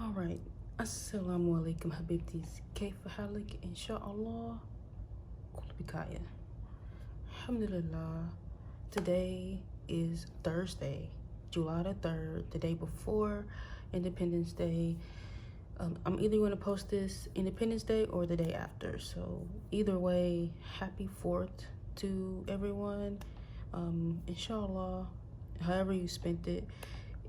Alright, assalamu alaikum habibtis, kayfa halik, inshallah, kulbikaya. Alhamdulillah, today is Thursday, July the 3rd, the day before Independence Day. I'm either going to post this Independence Day or the day after, so either way, happy 4th to everyone. Inshallah, however you spent it,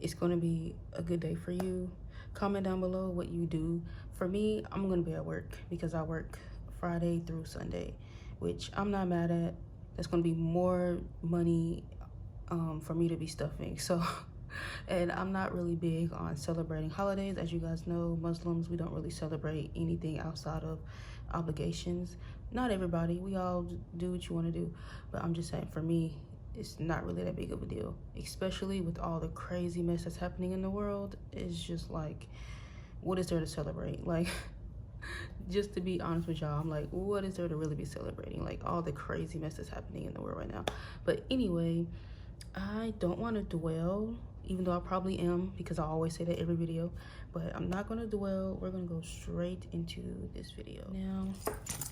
it's going to be a good day for you. Comment down below what you do. For me, I'm going to be at work because I work Friday through Sunday, which I'm not mad at. That's going to be more money for me to be stuffing. So, and I'm not really big on celebrating holidays. As you guys know, Muslims, we don't really celebrate anything outside of obligations. Not everybody. We all do what you want to do. But I'm just saying, for me, it's not really that big of a deal, especially with all the crazy mess that's happening in the world. It's just like, what is there to celebrate? Like, just to be honest with y'all, I'm like, what is there to really be celebrating? Like, all the crazy mess that's happening in the world right now. But anyway, I don't want to dwell, even though I probably am, because I always say that every video, but I'm not going to dwell. We're going to go straight into this video. Now,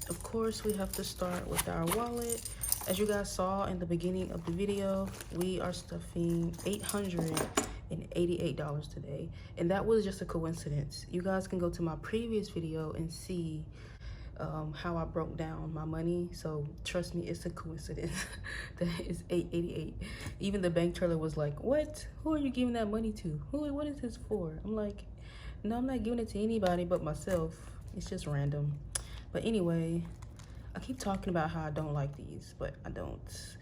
of course, we have to start with our wallet. As you guys saw in the beginning of the video, we are stuffing $888 today, and that was just a coincidence. You guys can go to my previous video and see how I broke down my money. So trust me, it's a coincidence that it's $888. Even the bank teller was like, what? Who are you giving that money to? What is this for? I'm like, no, I'm not giving it to anybody but myself. It's just random. But anyway, I keep talking about how I don't like these, but I don't.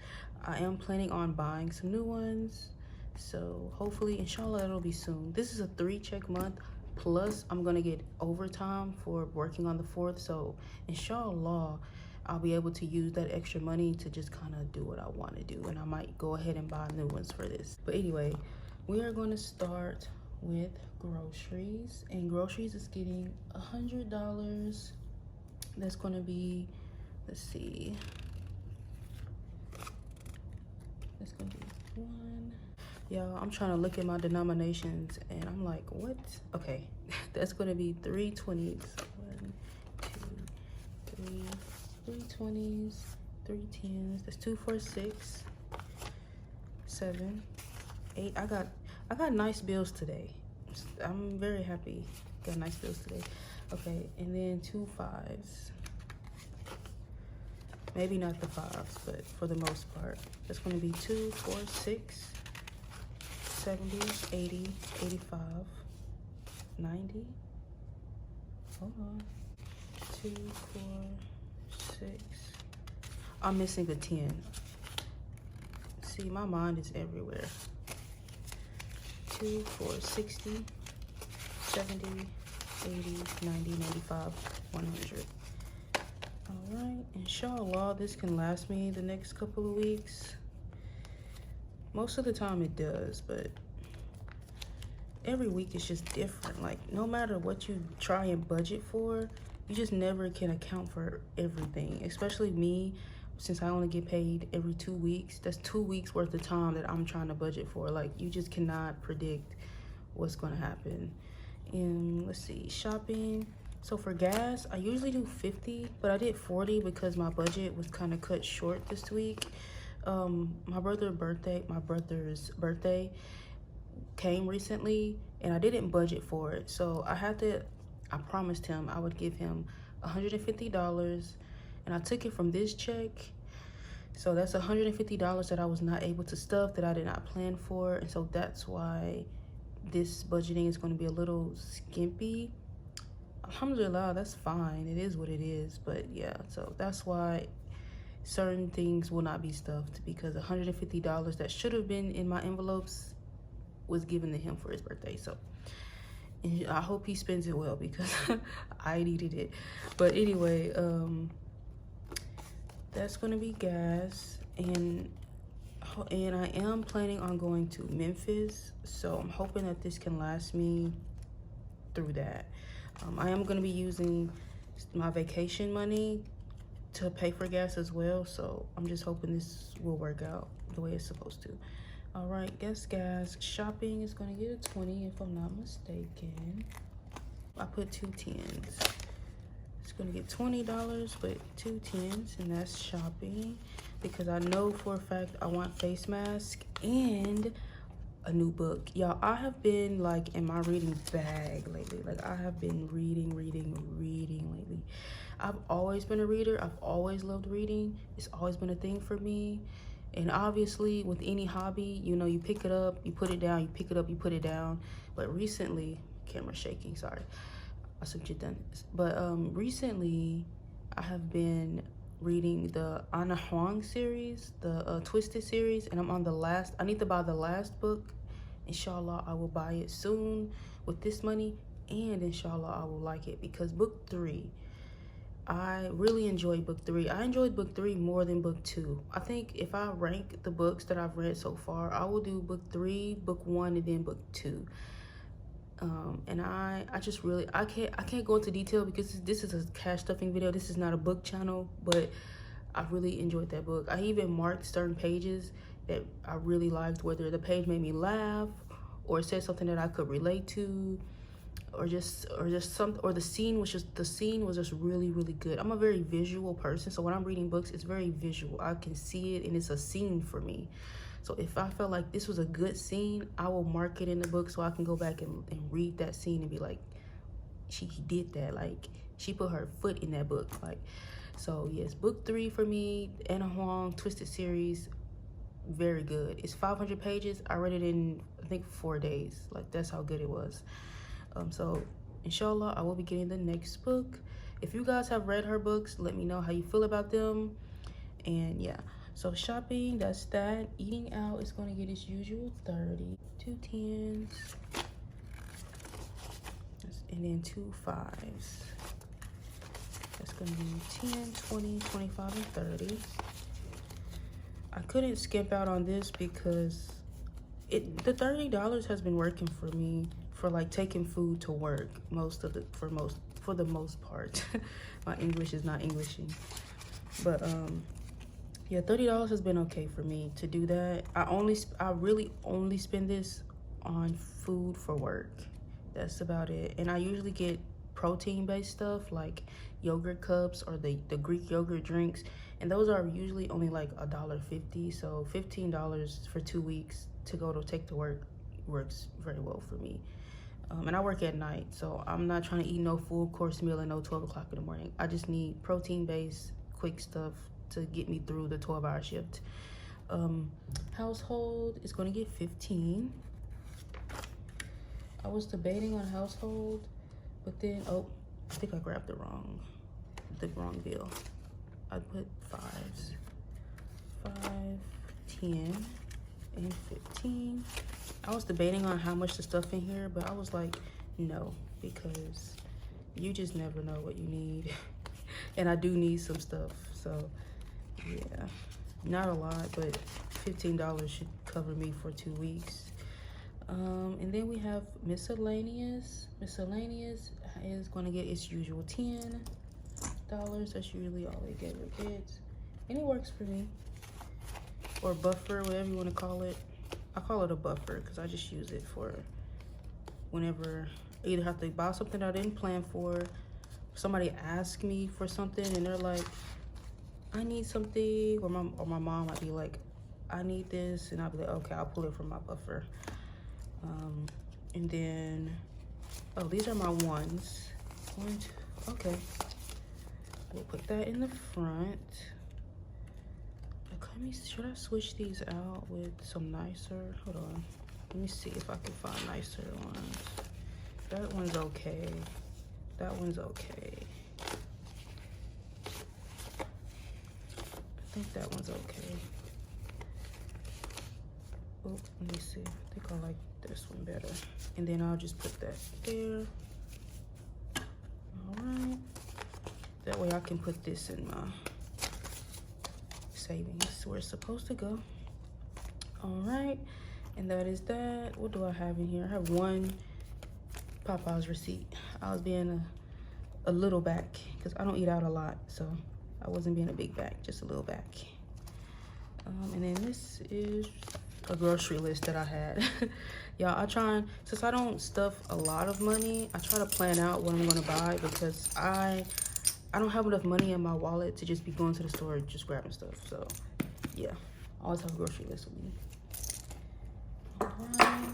I am planning on buying some new ones, so hopefully, inshallah, it'll be soon. This is a 3-check month, plus I'm gonna get overtime for working on the 4th, so inshallah, I'll be able to use that extra money to just kind of do what I want to do, and I might go ahead and buy new ones for this. But anyway, we are going to start with groceries, and groceries is getting $100. That's going to be, let's see, that's gonna be 1. Y'all, I'm trying to look at my denominations and I'm like, what? Okay, that's gonna be 3 20s. 1, 2, 3, 3 20s, 3 10s. That's 2 4 6 7 8. I got nice bills today. I'm very happy. Got nice bills today. Okay, and then 2 5s. Maybe not the 5s, but for the most part, that's going to be 2 4 6 70 80 85 90. Hold on. 2 4 6. I'm missing a 10. See, my mind is everywhere. 2 4 60 70 80 90 95 100. All right, inshallah, this can last me the next couple of weeks. Most of the time it does, but every week is just different. Like, no matter what you try and budget for, you just never can account for everything. Especially me, since I only get paid every 2 weeks. That's 2 weeks worth of time that I'm trying to budget for. Like, you just cannot predict what's gonna happen. And let's see, shopping. So for gas, I usually do 50, but I did 40 because my budget was kind of cut short this week. My brother's birthday came recently, and I didn't budget for it. So I promised him I would give him $150, and I took it from this check. So that's $150 that I was not able to stuff, that I did not plan for. And so that's why this budgeting is going to be a little skimpy. Alhamdulillah, that's fine. It is what it is. But yeah, so that's why certain things will not be stuffed, because $150 that should have been in my envelopes was given to him for his birthday. So and I hope he spends it well, because I needed it. But anyway, that's gonna be gas, and I am planning on going to Memphis, so I'm hoping that this can last me through that. I am going to be using my vacation money to pay for gas as well, so I'm just hoping this will work out the way it's supposed to. All right, gas. Shopping is going to get a 20 if I'm not mistaken. I put 2 10s. It's gonna get $20, but 2 10s, and that's shopping because I know for a fact I want face mask and a new book. Y'all, I have been like in my reading bag lately. Like I have been reading lately. I've always been a reader. I've always loved reading. It's always been a thing for me. And obviously with any hobby, you know, you pick it up, you put it down, you pick it up, you put it down. But recently, camera's shaking, sorry. I should have done this. But recently I have been reading the Ana Huang series, the Twisted series, and I'm on the last. I need to buy the last book. Inshallah, I will buy it soon with this money, and inshallah, I will like it because book 3, I really enjoyed book 3. I enjoyed book 3 more than book 2. I think if I rank the books that I've read so far, I will do book 3, book 1, and then book 2. And I just really, I can't go into detail because this is a cash stuffing video. This is not a book channel, but I really enjoyed that book. I even marked certain pages that I really liked, whether the page made me laugh or said something that I could relate to, or the scene was just really good. I'm a very visual person, so when I'm reading books, it's very visual. I can see it and it's a scene for me. So if I felt like this was a good scene, I will mark it in the book so I can go back and read that scene and be like, she did that. Like, she put her foot in that book. Like, so yes, book 3 for me, Ana Huang Twisted series, very good. It's 500 pages. I read it in, I think, 4 days. Like, that's how good it was. So inshallah, I will be getting the next book. If you guys have read her books, let me know how you feel about them. And yeah. So shopping, that's that. Eating out is going to get its usual 30. 2 10s. And then 2 5s. That's going to be 10, 20, 25, and 30. I couldn't skimp out on this because the $30 has been working for me for like taking food to work for the most part. My English is not Englishing. But yeah, $30 has been okay for me to do that. I really only spend this on food for work. That's about it. And I usually get protein-based stuff like yogurt cups or the Greek yogurt drinks. And those are usually only like $1.50. So $15 for 2 weeks to go to take to work works very well for me. And I work at night, so I'm not trying to eat no full course meal at no 12 o'clock in the morning. I just need protein-based, quick stuff to get me through the 12-hour shift. Household is going to get 15. I was debating on household, but then, oh, I think I grabbed the wrong bill. I put 5s. 5, 10, and 15. I was debating on how much to stuff in here, but I was like, no, because you just never know what you need. And I do need some stuff, so yeah, not a lot, but $15 should cover me for 2 weeks. And then we have miscellaneous. Miscellaneous is going to get its usual $10. That's usually all it gets, and it works for me. Or buffer, whatever you want to call it. I call it a buffer because I just use it for whenever I either have to buy something I didn't plan for, somebody asks me for something and they're like, I need something, or my mom might be like, I need this, and I'll be like, okay, I'll pull it from my buffer. And then, oh, these are my ones. 1, 2, okay. We'll put that in the front. Should I switch these out with some nicer? Hold on. Let me see if I can find nicer ones. That one's okay. That one's okay. I think that one's okay. Oh, let me see. I think I like this one better. And then I'll just put that there. All right. That way I can put this in my savings where it's supposed to go. All right, and that is that. What do I have in here? I have one Popeye's receipt. I was being a little back because I don't eat out a lot, so I wasn't being a big back, just a little back. And then this is a grocery list that I had. Y'all, since I don't stuff a lot of money, I try to plan out what I'm gonna buy because I don't have enough money in my wallet to just be going to the store and just grabbing stuff. So yeah, I always have a grocery list with me. All right,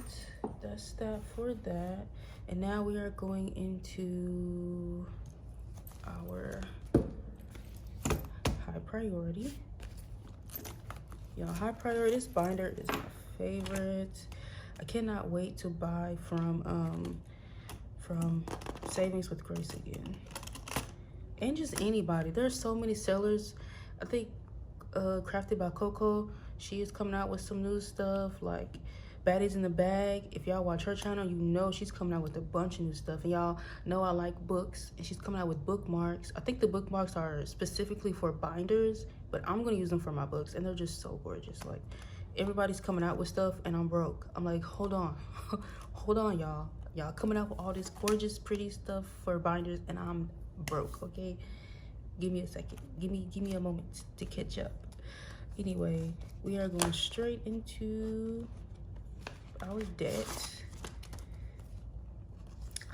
that's that for that. And now we are going into our high priority. Y'all, high priority, this binder is my favorite. I cannot wait to buy from Savings with Grace again. And just anybody. There's so many sellers. I think KraftedbyKoko, she is coming out with some new stuff like Baddies in the Bag. If y'all watch her channel, you know she's coming out with a bunch of new stuff. And y'all know I like books, and she's coming out with bookmarks. I think the bookmarks are specifically for binders, but I'm gonna use them for my books, and they're just so gorgeous. Like, everybody's coming out with stuff, and I'm broke. I'm like, hold on, hold on, y'all. Y'all coming out with all this gorgeous, pretty stuff for binders, and I'm broke. Okay, give me a second. Give me a moment to catch up. Anyway, we are going straight into our debt.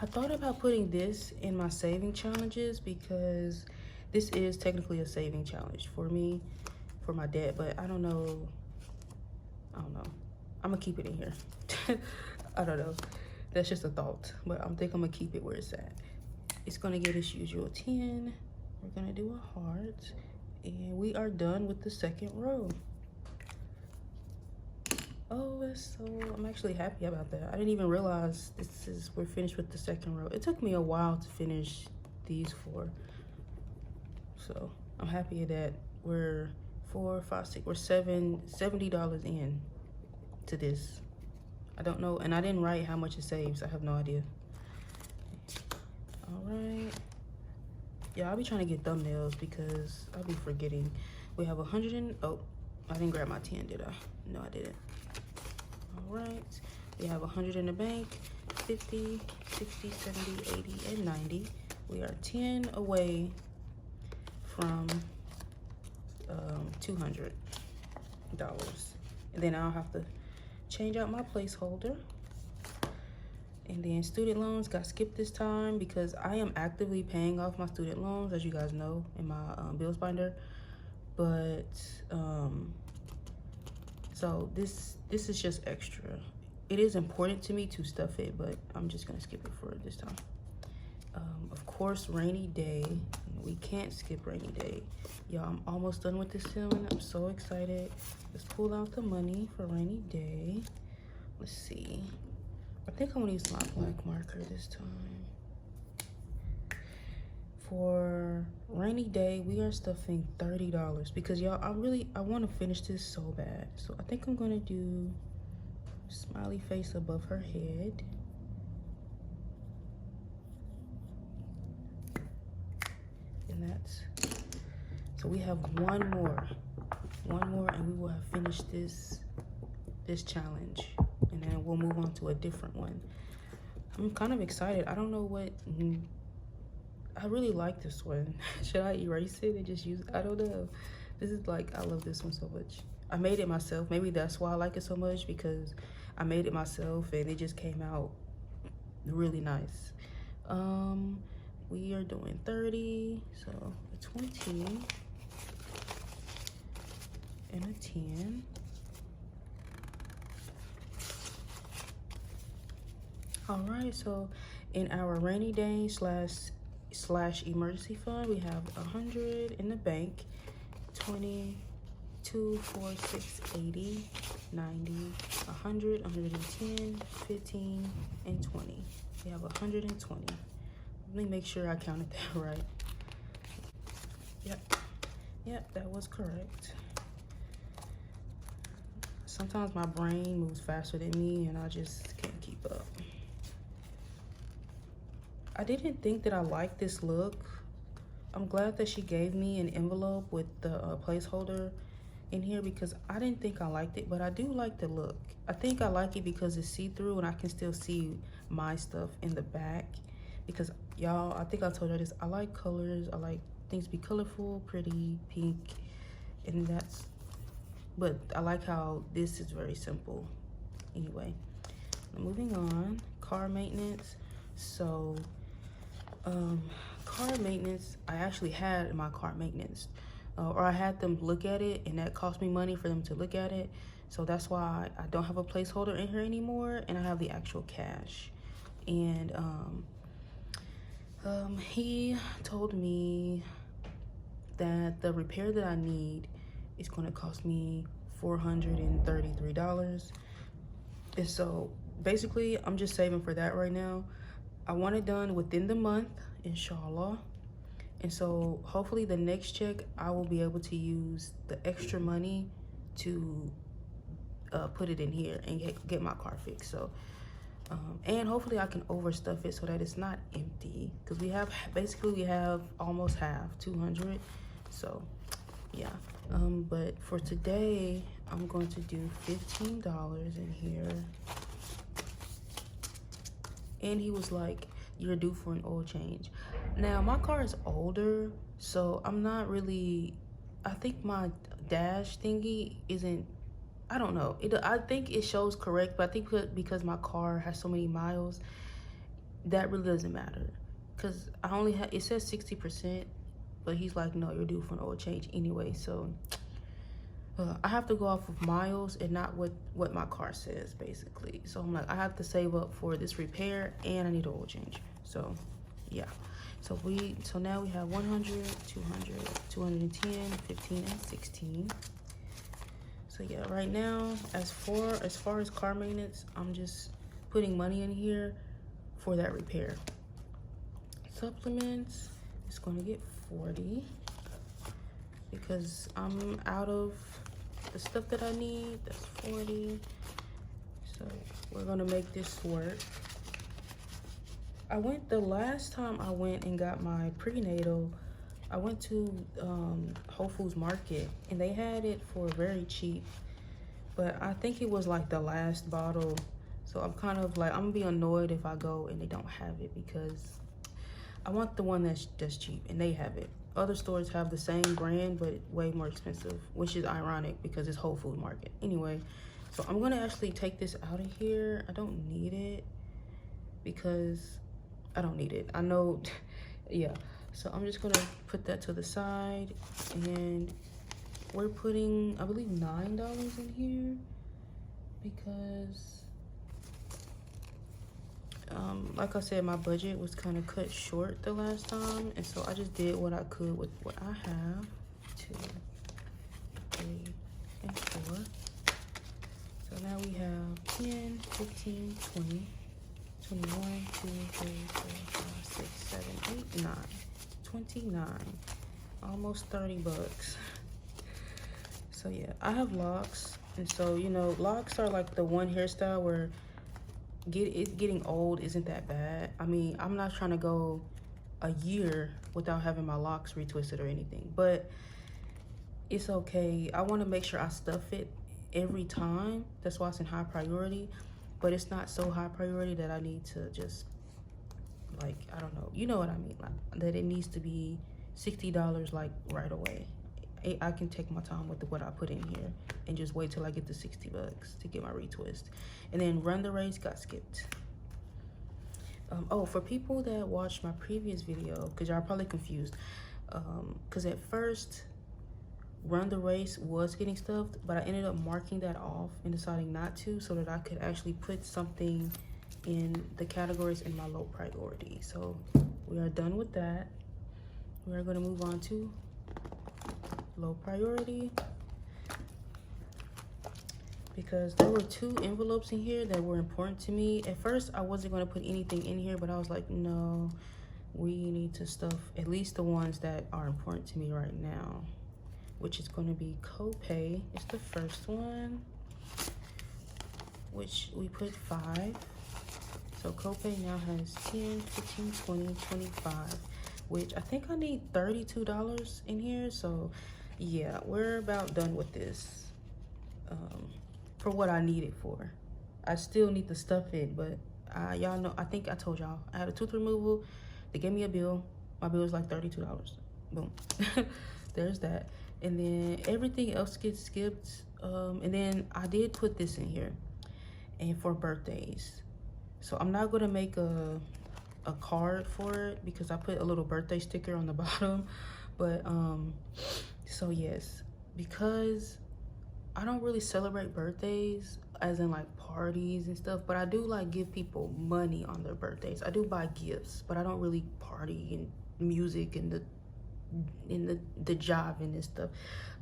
I thought about putting this in my saving challenges because this is technically a saving challenge for me, for my debt, but I don't know. I'm gonna keep it in here. I don't know. That's just a thought, but I think I'm gonna keep it where it's at. It's gonna get its usual 10. We're gonna do a heart, and we are done with the second row. Oh, I'm actually happy about that. I didn't even realize we're finished with the second row. It took me a while to finish these 4. So I'm happy that we're $70 in to this. I don't know, and I didn't write how much it saves. I have no idea. All right. Yeah, I'll be trying to get thumbnails because I'll be forgetting. We have 100 and, oh, I didn't grab my 10, did I? No, I didn't. All right, we have 100 in the bank, 50, 60, 70, 80, and 90. We are 10 away from $200. And then I'll have to change out my placeholder. And then student loans got skipped this time because I am actively paying off my student loans, as you guys know, in my bills binder. But so this is just extra. It is important to me to stuff it, but I'm just gonna skip it for this time. Of course, rainy day. We can't skip rainy day. Y'all, I'm almost done with this film. I'm so excited. Let's pull out the money for rainy day. Let's see. I think I'm gonna use my black marker this time. For rainy day, we are stuffing $30 because y'all, I want to finish this so bad. So I think I'm gonna do smiley face above her head. And that's, so we have one more, and we will have finished this challenge, and then we'll move on to a different one. I'm kind of excited. I don't know what, I really like this one. Should I erase it and just use it? I don't know. This is like, I love this one so much. I made it myself. Maybe that's why I like it so much, because I made it myself and it just came out really nice. We are doing 30, so a 20 and a 10. All right, so in our rainy day slash emergency fund, we have 100 in the bank, 20, 2, 4, 6, 80, 90, 100, 110, 15, and 20. We have 120. Let me make sure I counted that right. Yep, that was correct. Sometimes my brain moves faster than me and I just can't keep up. I didn't think that I liked this look. I'm glad that she gave me an envelope with the placeholder in here because I didn't think I liked it, but I do like the look. I think I like it because it's see-through and I can still see my stuff in the back. Because y'all, I think I told you this, I like colors. I like things to be colorful, pretty, pink, and but I like how this is very simple. Anyway, moving on, car maintenance. So car maintenance, I actually had my car maintenance, or I had them look at it, and that cost me money for them to look at it. So that's why I don't have a placeholder in here anymore, and I have the actual cash. And he told me that the repair that I need is going to cost me $433. And so basically I'm just saving for that right now. I want it done within the month, inshallah. And so hopefully the next check I will be able to use the extra money to put it in here and get my car fixed. So and hopefully I can overstuff it so that it's not empty, because we have almost half, 200. So yeah, but for today I'm going to do $15 in here. And he was like, you're due for an oil change. Now my car is older, so I'm not really, I think my dash thingy isn't, I don't know. I think it shows correct, but I think because my car has so many miles, that really doesn't matter. Because I only have, it says 60%, but he's like, no, you're due for an oil change anyway. So I have to go off of miles and not what my car says, basically. So I'm like, I have to save up for this repair, and I need an oil change. So yeah. So now we have 100, 200, 210, 15, and 16. So yeah, right now, as far as car maintenance, I'm just putting money in here for that repair. Supplements, it's gonna get 40 because I'm out of the stuff that I need. That's 40. So we're gonna make this work. The last time I went and got my prenatal, I went to Whole Foods Market, and they had it for very cheap, but I think it was like the last bottle. So I'm kind of like, I'm gonna be annoyed if I go and they don't have it, because I want the one that's cheap, and they have it. Other stores have the same brand, but way more expensive, which is ironic because it's Whole Food Market. Anyway, so I'm gonna actually take this out of here. I don't need it because I don't need it. I know, yeah. So I'm just gonna put that to the side, and we're putting, I believe, $9 in here because, like I said, my budget was kind of cut short the last time, and so I just did what I could with what I have. 2, 3, and 4. So now we have 10, 15, 20, 21, 2, 3, 4, 5, 6, 7, 8, 9. 29, almost 30 bucks. So yeah, I have locks, and so, you know, locks are like the one hairstyle where getting old isn't that bad. I mean, I'm not trying to go a year without having my locks retwisted or anything, but it's okay. I want to make sure I stuff it every time. That's why it's in high priority, but it's not so high priority that I need to just, like, I don't know, you know what I mean, like that it needs to be $60 like right away. I can take my time with what I put in here and just wait till I get the 60 bucks to get my retwist. And then Run the Race got skipped. Oh, for people that watched my previous video, because y'all are probably confused, because at first Run the Race was getting stuffed, but I ended up marking that off and deciding not to, so that I could actually put something in the categories in my low priority. So we are done with that. We are going to move on to low priority, because there were 2 envelopes in here that were important to me. At first I wasn't going to put anything in here, but I was like, no, we need to stuff at least the ones that are important to me right now, which is going to be copay. It's the first one, which we put 5. So copay now has 10, 15, 20, 25, which I think I need $32 in here. So yeah, we're about done with this for what I need it for. I still need to stuff it, but y'all know, I think I told y'all I had a tooth removal. They gave me a bill. My bill was like $32. Boom. There's that. And then everything else gets skipped. And then I did put this in here, and for birthdays. So I'm not gonna make a card for it because I put a little birthday sticker on the bottom. But so yes, because I don't really celebrate birthdays as in like parties and stuff, but I do like give people money on their birthdays. I do buy gifts, but I don't really party and music and the jiving and stuff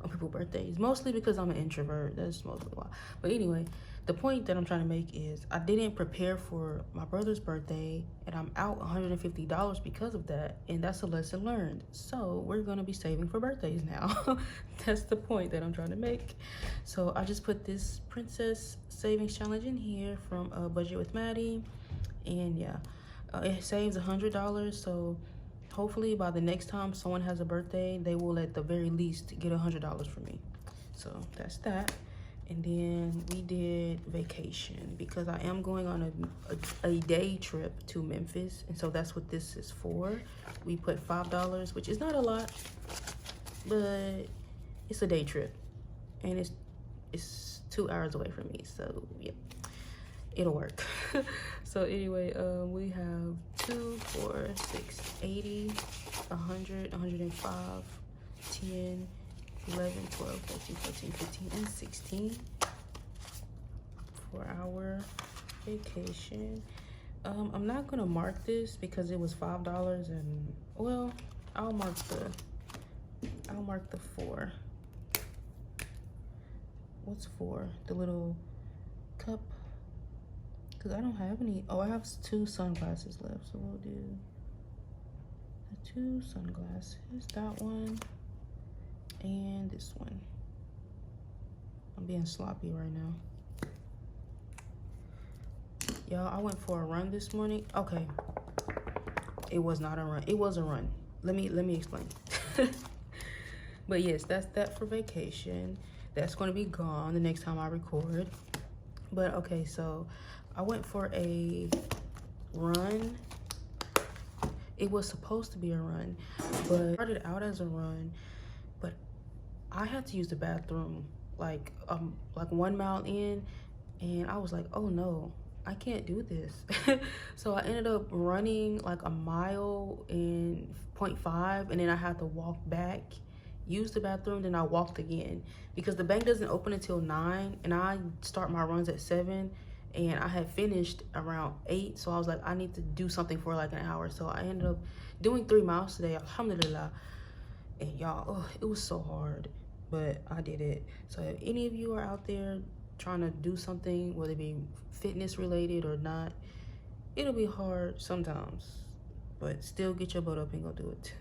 on people's birthdays, mostly because I'm an introvert. That's mostly why. But anyway, the point that I'm trying to make is I didn't prepare for my brother's birthday, and I'm out $150 because of that, and that's a lesson learned. So we're gonna be saving for birthdays now. That's the point that I'm trying to make. So I just put this princess savings challenge in here from Budget with Maddie, and yeah, it saves $100. So hopefully by the next time someone has a birthday, they will at the very least get $100 from me. So that's that. And then we did vacation because I am going on a day trip to Memphis, and so that's what this is for. We put $5, which is not a lot, but it's a day trip, and it's 2 hours away from me, so yeah, it'll work. So anyway, we have 2, 4, 6, 80, 100, 105, 10, 11, 12, 13, 14, 15, and 16 for our vacation. I'm not gonna mark this because it was $5, and well, I'll mark the 4. What's 4? The little cup, because I don't have any. Oh, I have 2 sunglasses left, so we'll do the 2 sunglasses, that one and this one. I'm being sloppy right now. Y'all, I went for a run this morning. Okay, it was not a run. It was a run. Let me explain. But yes, that's that for vacation. That's going to be gone the next time I record. But okay, so I went for a run. It was supposed to be a run, but it started out as a run, but I had to use the bathroom like 1 mile in, and I was like, oh no, I can't do this. So I ended up running like 1 mile in 0.5, and then I had to walk back, use the bathroom, then I walked again because the bank doesn't open until 9, and I start my runs at 7, and I had finished around 8, so I was like, I need to do something for like an hour. So I ended up doing 3 miles today, alhamdulillah. And y'all, it was so hard, but I did it. So if any of you are out there trying to do something, whether it be fitness related or not, it'll be hard sometimes, but still get your butt up and go do it.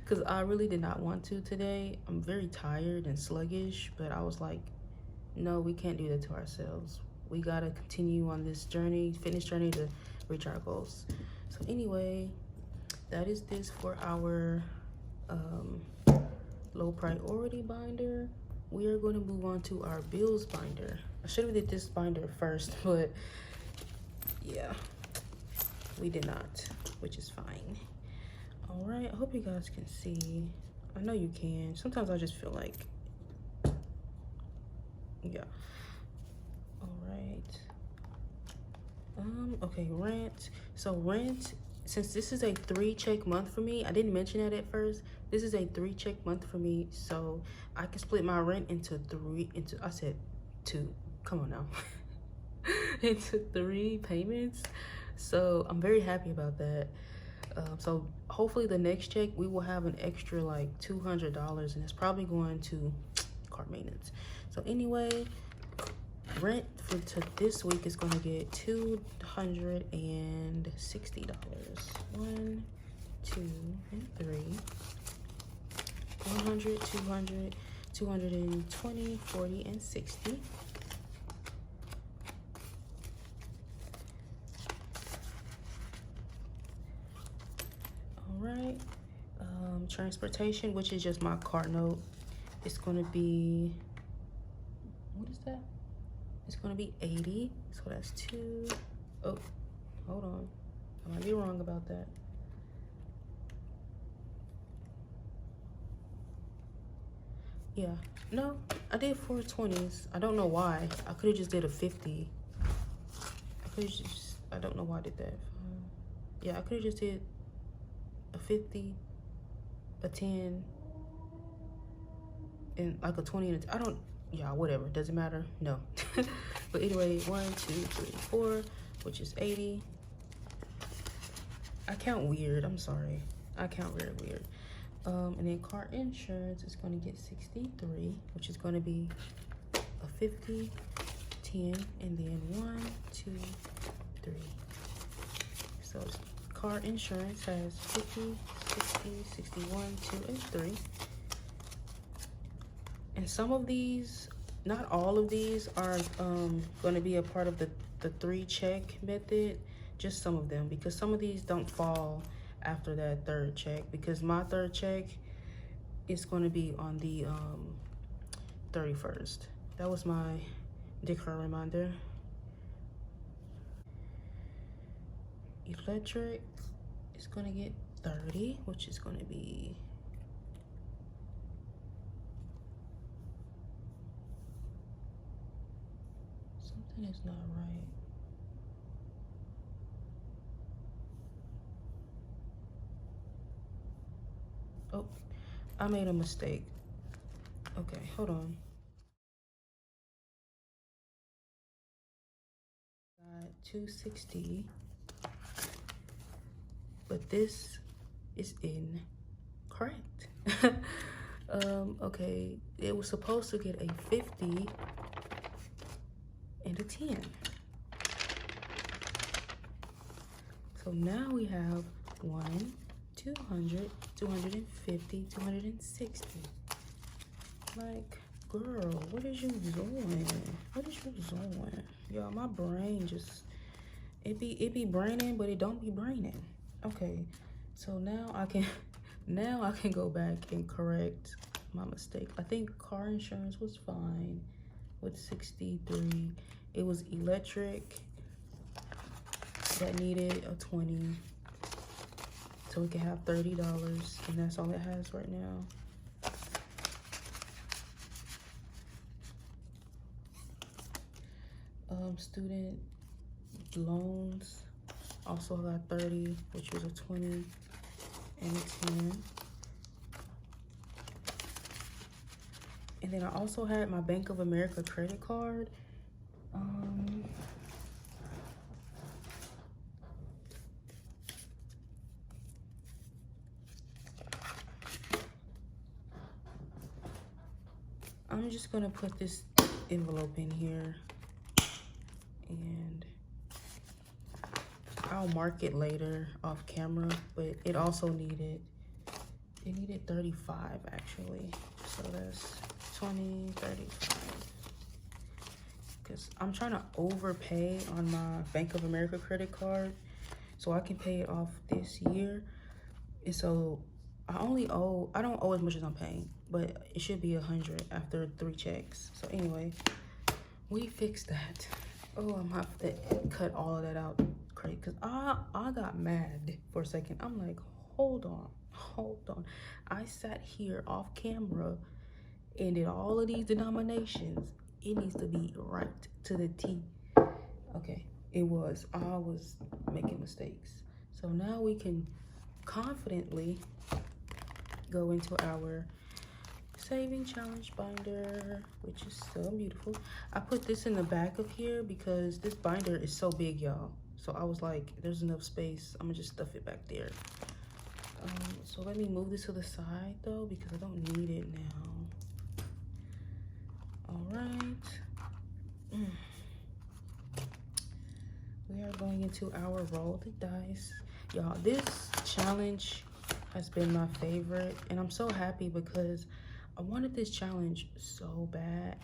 Because I really did not want to today. I'm very tired and sluggish, but I was like, no, we can't do that to ourselves. We gotta continue on this journey, fitness journey, to reach our goals. So anyway, that is this for our low priority binder. We are going to move on to our bills binder. I should have did this binder first, but yeah, we did not, which is fine. All right, I hope you guys can see. I know you can. Sometimes I just feel like, yeah. All right. Okay, rent. So rent, since this is a 3-check month for me, I didn't mention that at first. This is a 3-check month for me, so I can split my rent into 2. Come on now. Into 3 payments. So I'm very happy about that. So hopefully the next check we will have an extra like $200, and it's probably going to car maintenance. So anyway, rent for this week is going to get $260. 1, 2, and 3. 100, 200, 220, 40, and 60. All right. Transportation, which is just my car note, it's going to be, what is that? It's going to be 80. So that's 2. Oh, hold on. I might be wrong about that. Yeah, no, I did 420s. I don't know why. I could have just did a 50. I I don't know why I did that. Yeah, I could have just did a 50, a 10, and like a 20 and I don't, yeah, whatever, doesn't matter, no. But anyway, 1, 2, 3, 4, which is 80. I count weird, I'm sorry. I count very weird. And then car insurance is gonna get 63, which is gonna be a 50, 10, and then 1, 2, 3. So car insurance has 50, 60, 61, 2, and 3. And some of these, not all of these, are going to be a part of the 3-check method. Just some of them, because some of these don't fall after that 3rd check. Because my 3rd check is going to be on the 31st. That was my decor reminder. Electric is going to get 30, which is going to be something is not right. Oh, I made a mistake. Okay, hold on. Got 260, but this is incorrect. Okay, it was supposed to get a 50 and a 10. So now we have 1, 200, 250, 260. Like, girl, what is you doing? What is you doing? Y'all, my brain just, it be braining, but it don't be braining. Okay, so now I can go back and correct my mistake. I think car insurance was fine with 63. It was electric that needed a 20. So we can have $30, and that's all it has right now. Student loans also got 30, which was a 20 and a 10. And then I also had my Bank of America credit card. I'm just gonna put this envelope in here, and I'll mark it later off camera, but it also needed 35 actually. So that's 20, 35. Because I'm trying to overpay on my Bank of America credit card so I can pay it off this year. And so I don't owe as much as I'm paying, but it should be 100 after 3 checks. So anyway, we fixed that. Oh, I'm gonna have to cut all of that out, crazy, because I got mad for a second. I'm like, hold on. I sat here off camera and did all of these denominations. It needs to be right to the T. Okay, I was making mistakes. So now we can confidently go into our saving challenge binder, which is so beautiful. I put this in the back of here because this binder is so big, y'all. So I was like, there's enough space, I'm gonna just stuff it back there. So let me move this to the side though, because I don't need it now. All right. We are going into our roll the dice. Y'all, this challenge has been my favorite, and I'm so happy because I wanted this challenge so bad,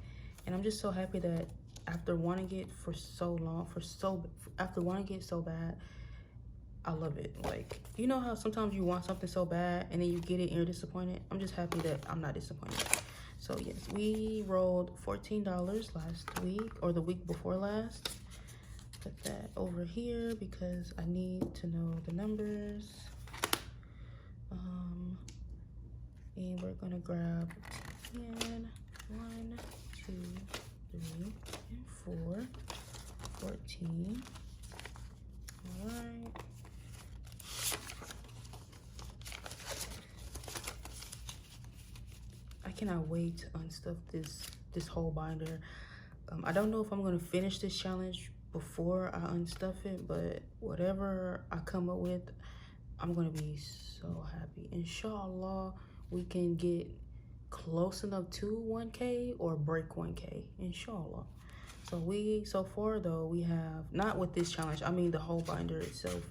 and I'm just so happy that after wanting it for so long, after wanting it so bad, I love it. Like, you know how sometimes you want something so bad and then you get it and you're disappointed? I'm just happy that I'm not disappointed. So yes, we rolled $14 last week, or the week before last. Put that over here because I need to know the numbers. And we're gonna grab 10, 1, 2, 3, and 4, 14, cannot wait to unstuff this whole binder. I don't know if I'm gonna finish this challenge before I unstuff it, but whatever I come up with, I'm gonna be so happy. Inshallah, we can get close enough to 1K or break 1K, inshallah. So far though, we have, not with this challenge, I mean the whole binder itself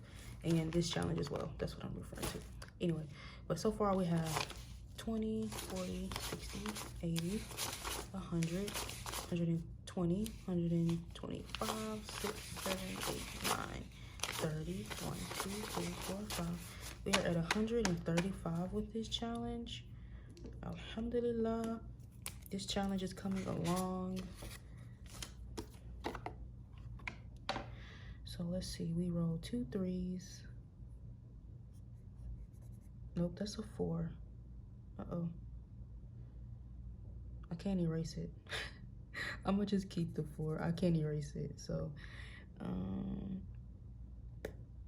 and this challenge as well. That's what I'm referring to. Anyway, but so far we have 20, 40, 60, 80, 100, 120, 125, 6, 7, 8, 9, 30, 1, 2, 3, 4, 5. We are at 135 with this challenge. Alhamdulillah, this challenge is coming along. So let's see, we roll 2 3s. Nope, that's a 4. Uh-oh. I can't erase it. I'm gonna just keep the 4. I can't erase it. So, what am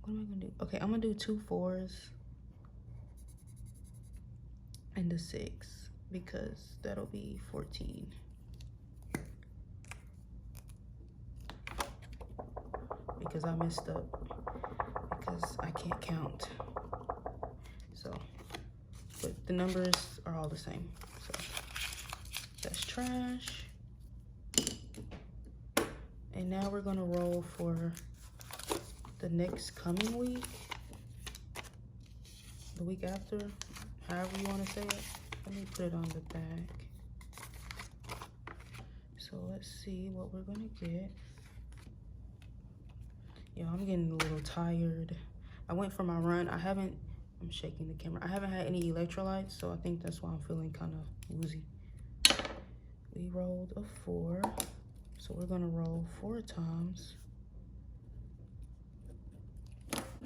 I gonna do? Okay, I'm gonna do 2 4s and a 6 because that'll be 14. Because I messed up because I can't count. So, but the numbers are all the same. So that's trash. And now we're gonna roll for the next coming week, the week after, however you want to say it. Let me put it on the back. So let's see what we're gonna get. Yo, I'm getting a little tired. I went for my run. I'm shaking the camera. I haven't had any electrolytes, so I think that's why I'm feeling kind of woozy. We rolled a 4, so we're gonna roll 4 times.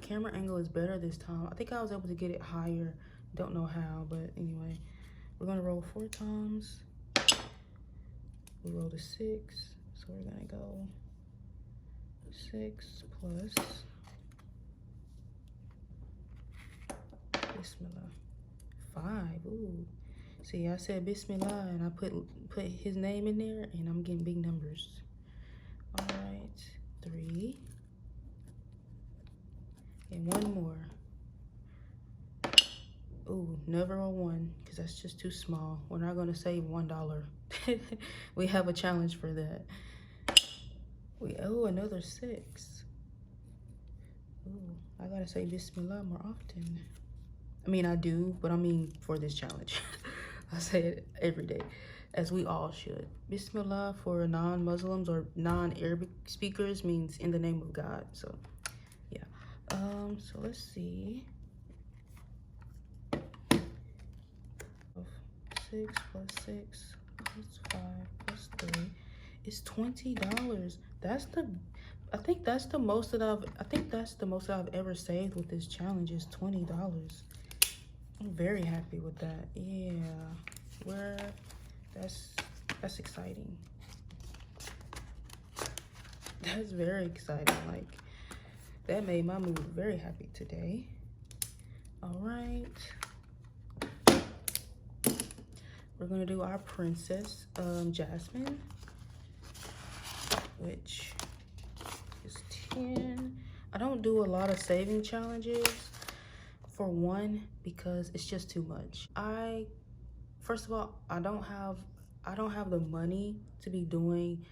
Camera angle is better this time. I think I was able to get it higher. Don't know how, but anyway. We're gonna roll 4 times. We rolled a 6, so we're gonna go 6 plus Bismillah 5. Ooh, see, I said Bismillah and I put his name in there, and I'm getting big numbers. All right, 3 and 1 more. Ooh, never a 1 because that's just too small. We're not gonna save $1. We have a challenge for that. We owe another 6. Ooh, I gotta say Bismillah more often. I mean, I do, but I mean for this challenge. I say it every day, as we all should. Bismillah for non-Muslims or non-Arabic speakers means in the name of God. So, yeah. So let's see. 6 plus 6 plus 5 plus 3 is $20. I think that's the most that I've ever saved with this challenge is $20. I'm very happy with that. Yeah, that's exciting. That's very exciting. Like, that made my mood very happy today. All right. We're gonna do our princess, Jasmine, which is 10. I don't do a lot of saving challenges, for one, because it's just too much. First of all, I don't have the money to be doing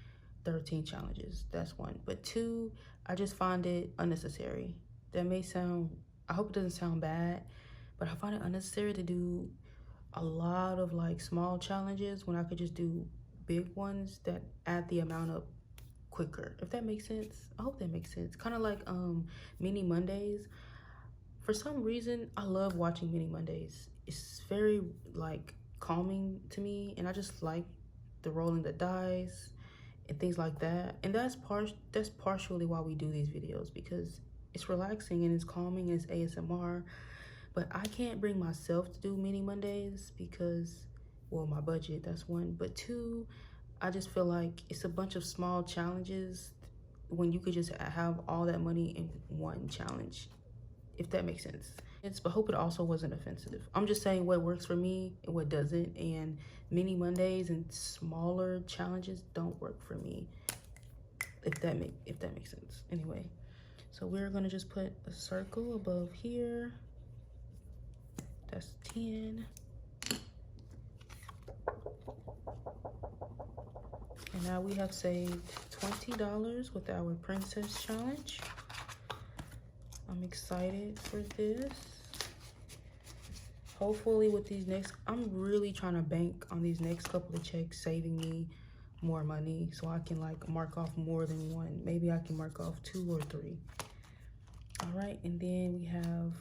13 challenges. That's one. But 2, I just find it unnecessary. That may sound, I hope it doesn't sound bad, but I find it unnecessary to do a lot of like small challenges when I could just do big ones that add the amount up quicker, if that makes sense. I hope that makes sense. Kind of like mini Mondays. For some reason, I love watching mini Mondays. It's very like calming to me, and I just like the rolling the dice and things like that. And that's partially why we do these videos, because it's relaxing and it's calming and it's ASMR. But I can't bring myself to do mini Mondays because, well, my budget, that's one. But 2, I just feel like it's a bunch of small challenges when you could just have all that money in one challenge, if that makes sense. but hope it also wasn't offensive. I'm just saying what works for me and what doesn't, and mini Mondays and smaller challenges don't work for me, if that makes sense. Anyway, so we're gonna just put a circle above here. That's 10. And now we have saved $20 with our princess challenge. I'm excited for this. Hopefully with these next, I'm really trying to bank on these next couple of checks saving me more money so I can like mark off more than one. Maybe I can mark off 2 or 3. All right, and then we have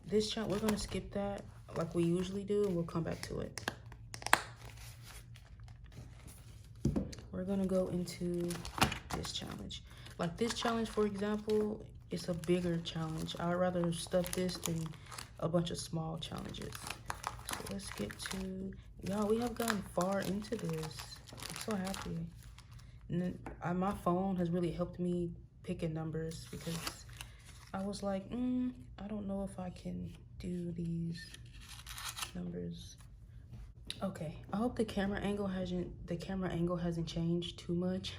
this challenge. We're gonna skip that like we usually do, and we'll come back to it. We're gonna go into this challenge. Like this challenge, for example, it's a bigger challenge. I'd rather stuff this than a bunch of small challenges. So let's get to, y'all, we have gotten far into this. I'm so happy. And then my phone has really helped me picking numbers, because I was like, I don't know if I can do these numbers. Okay, I hope the camera angle hasn't changed too much.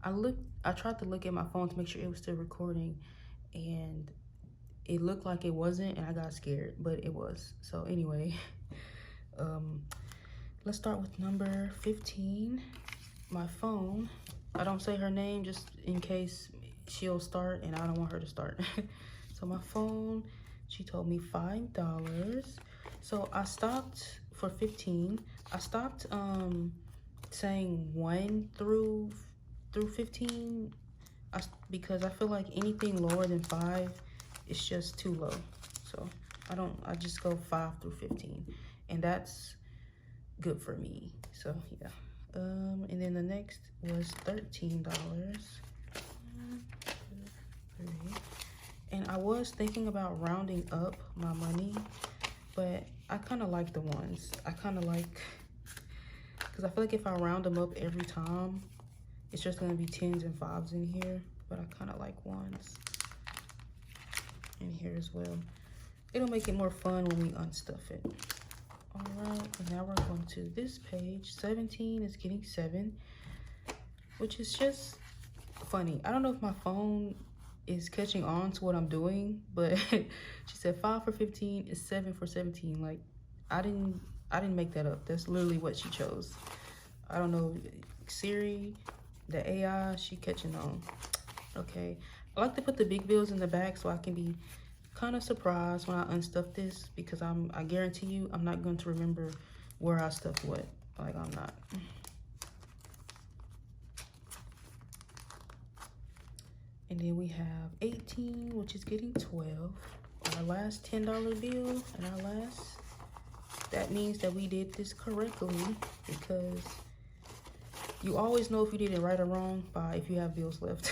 I tried to look at my phone to make sure it was still recording, and it looked like it wasn't, and I got scared, but it was. So anyway, let's start with number 15. My phone, I don't say her name just in case she'll start and I don't want her to start. So my phone, she told me $5. So I stopped for 15. I stopped saying 1 through 15 because I feel like anything lower than 5 is just too low. So I just go 5 through 15, and that's good for me. So yeah. And then the next was $13. 1, 2, 3. And I was thinking about rounding up my money, but I kind of like the ones. I kind of like, because I feel like if I round them up every time, it's just going to be 10s and 5s in here. But I kind of like 1s in here as well. It'll make it more fun when we unstuff it. All right, and now we're going to this page. 17 is getting 7, which is just funny. I don't know if my phone is catching on to what I'm doing, but she said 5 for 15 is 7 for 17. Like, I didn't make that up. That's literally what she chose. I don't know, Siri, the AI, she catching on. Okay, I like to put the big bills in the back so I can be kind of surprised when I unstuff this, because I guarantee you I'm not going to remember where I stuffed what. Like, I'm not. And then we have 18, which is getting 12. Our last $10 bill and our last. That means that we did this correctly, because you always know if you did it right or wrong by if you have bills left.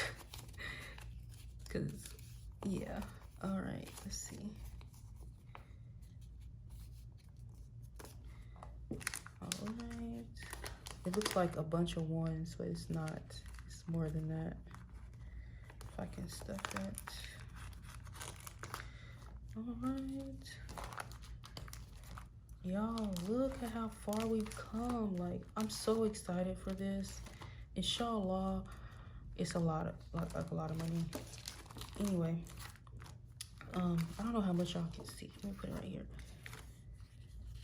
Because, yeah. All right, let's see. All right. It looks like a bunch of 1s, but it's not. It's more than that. If I can stuff that. All right. Y'all, look at how far we've come. Like, I'm so excited for this. Inshallah, it's a lot of money. Anyway, I don't know how much y'all can see. Let me put it right here.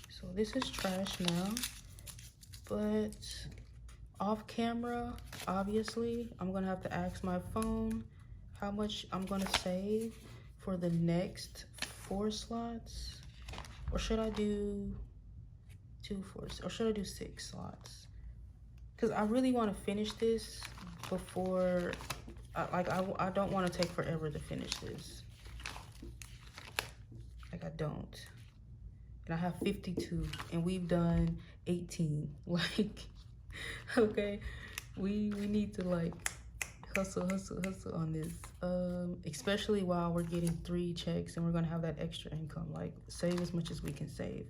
So this is trash now, but off camera, obviously, I'm gonna have to ask my phone how much I'm gonna save for the next 4 slots. Or should I do 2 4s? Or should I do 6 slots? Because I really want to finish this before, I don't want to take forever to finish this. Like, I don't. And I have 52, and we've done 18. Like, okay, we need to like hustle on this. Especially while we're getting 3 checks and we're gonna have that extra income. Like, save as much as we can save.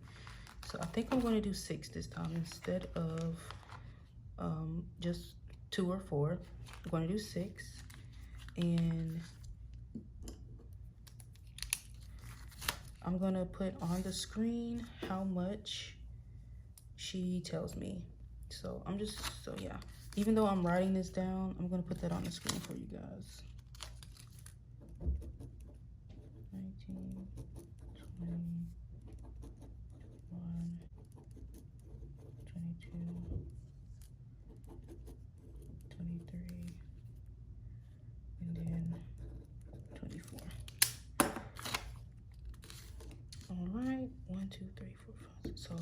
So I think I'm gonna do 6 this time instead of just 2 or 4. I'm gonna do 6, and I'm gonna put on the screen how much she tells me. So yeah. Even though I'm writing this down, I'm gonna put that on the screen for you guys. 19, 20, 21, 22, 23, and then 24. All right, 1, 2, 3, 4, 5, 6. So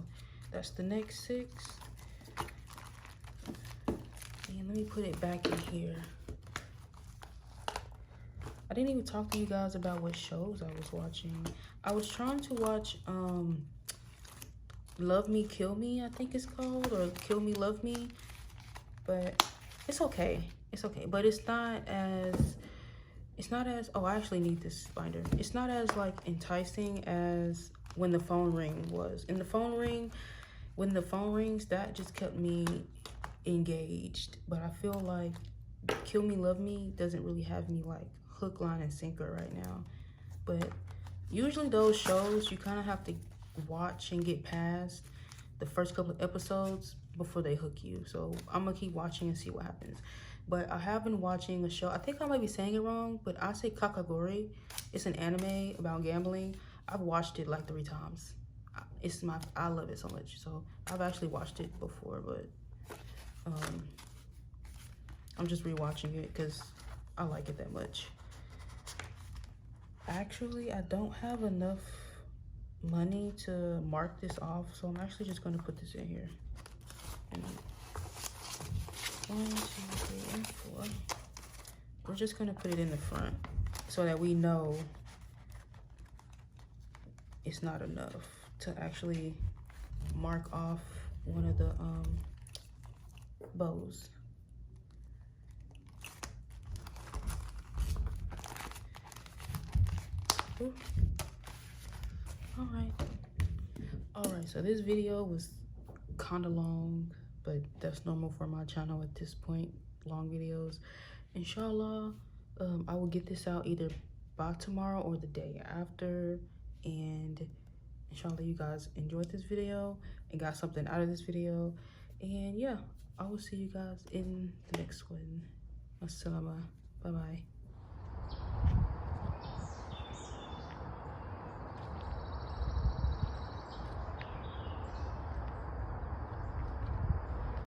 that's the next 6. And let me put it back in here. I didn't even talk to you guys about what shows I was watching. I was trying to watch Love Me, Kill Me, I think it's called, or Kill Me, Love Me. But it's okay. It's okay. But it's not as, oh, I actually need this binder. It's not as like enticing as When the Phone Ring was. In the phone ring, when the phone rings, that just kept me engaged. But I feel like Kill Me, Love Me doesn't really have me like hook, line, and sinker right now. But usually those shows, you kind of have to watch and get past the first couple of episodes before they hook you. So I'm gonna keep watching and see what happens. But I have been watching a show, I think I might be saying it wrong, but I say Kakagori. It's an anime about gambling. I've watched it like 3 times. I love it so much. So I've actually watched it before, but I'm just rewatching it because I like it that much. Actually, I don't have enough money to mark this off, so I'm actually just going to put this in here. And 1, 2, 3, and 4. We're just going to put it in the front so that we know it's not enough to actually mark off one of the bows. Ooh. All right, so this video was kind of long, but that's normal for my channel at this point, long videos. Inshallah, I will get this out either by tomorrow or the day after, and inshallah you guys enjoyed this video and got something out of this video. And yeah, I will see you guys in the next one. Assalamu. Bye bye.